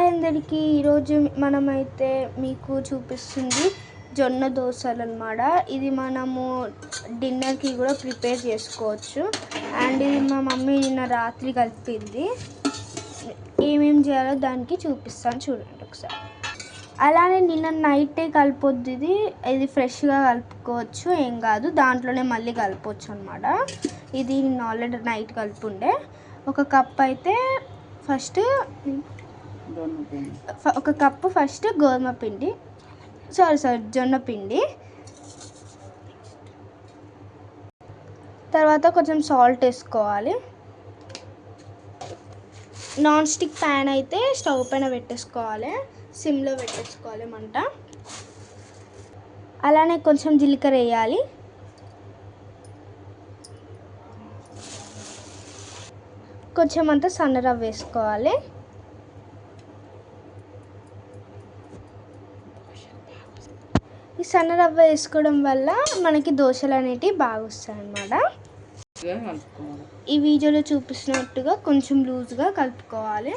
Hi అందరికీ. ఈరోజు మనమైతే మీకు చూపిస్తుంది జొన్న దోశలు అన్నమాట. ఇది మనము డిన్నర్కి కూడా ప్రిపేర్ చేసుకోవచ్చు. అండ్ ఇది మా మమ్మీ నిన్న రాత్రి కలిపింది. ఏమేమి చేయాలో దానికి చూపిస్తాను, చూడండి ఒకసారి. అలానే నిన్న నైటే కలిపొద్దు. ఇది ఫ్రెష్గా కలుపుకోవచ్చు, ఏం కాదు. దాంట్లోనే మళ్ళీ కలపవచ్చు అనమాట. ఇది నేను ఆల్రెడీ నైట్ కలిపుండే. ఒక కప్ అయితే ఫస్ట్ ఒక కప్పు ఫస్ట్ గోధుమ పిండి, జొన్న పిండి. తర్వాత కొంచెం సాల్ట్ వేసుకోవాలి. నాన్ స్టిక్ ప్యాన్ అయితే స్టవ్ పైన పెట్టేసుకోవాలి, సిమ్లో పెట్టేసుకోవాలి మంట. అలానే కొంచెం జీలకర్ర వేయాలి. కొంచెం అంతా సన్న రవ్వ వేసుకోవాలి. ఈ సన్న రవ్వ వేసుకోవడం వల్ల మనకి దోశలు అనేటివి బాగా వస్తాయి అన్నమాట. ఈ వీడియోలో చూపిస్తున్నట్టుగా కొంచెం లూజ్గా కలుపుకోవాలి.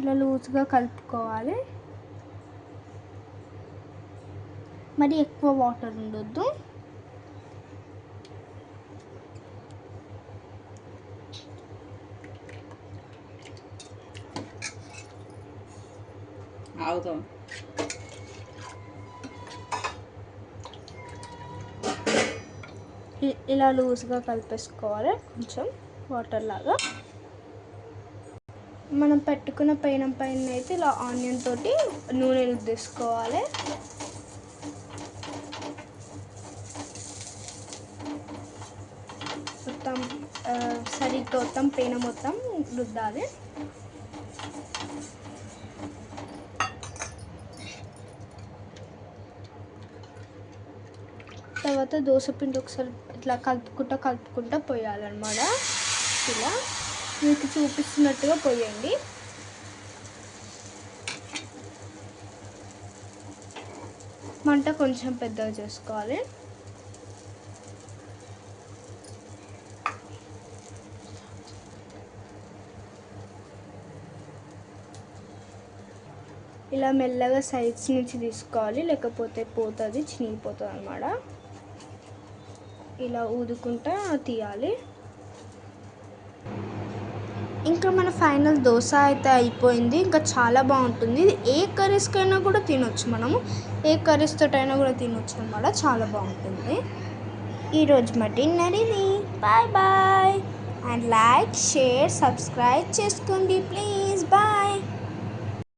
ఇలా లూజ్గా కలుపుకోవాలి. మరి ఎక్కువ వాటర్ ఉండొద్దు. ఇలా లూజ్గా కలిపేసుకోవాలి, కొంచెం వాటర్ లాగా. మనం పెట్టుకున్న పైన అయితే ఇలా ఆనియన్ తోటి నూనె రుద్దేసుకోవాలి. మొత్తం సరిగ్గా మొత్తం పైన మొత్తం రుద్దాలి. తర్వాత దోశపిండి ఒకసారి ఇట్లా కలుపుకుంటా పోయాలన్నమాట. ఇలా మీకు చూపిస్తున్నట్టుగా పోయండి. మంట కొంచెం పెద్దగా చేసుకోవాలి. ఇలా మెల్లగా సైడ్స్ నుంచి తీసుకోవాలి, లేకపోతే పోతుంది, చినిగిపోతుంది అన్నమాట. ఇలా ఊదుకుంటా తీయాలి. ఇంకా మన ఫైనల్ దోశ అయితే అయిపోయింది. ఇంకా చాలా బాగుంటుంది. ఇది ఏ కర్రీస్కైనా కూడా తినొచ్చు, మనము ఏ కర్రీస్ తోటైనా కూడా తినొచ్చు అన్నమాట. చాలా బాగుంటుంది. ఈరోజు మా డిన్నర్ ఇది. Bye bye. And like, share, subscribe చేసుకోండి ప్లీజ్. బాయ్.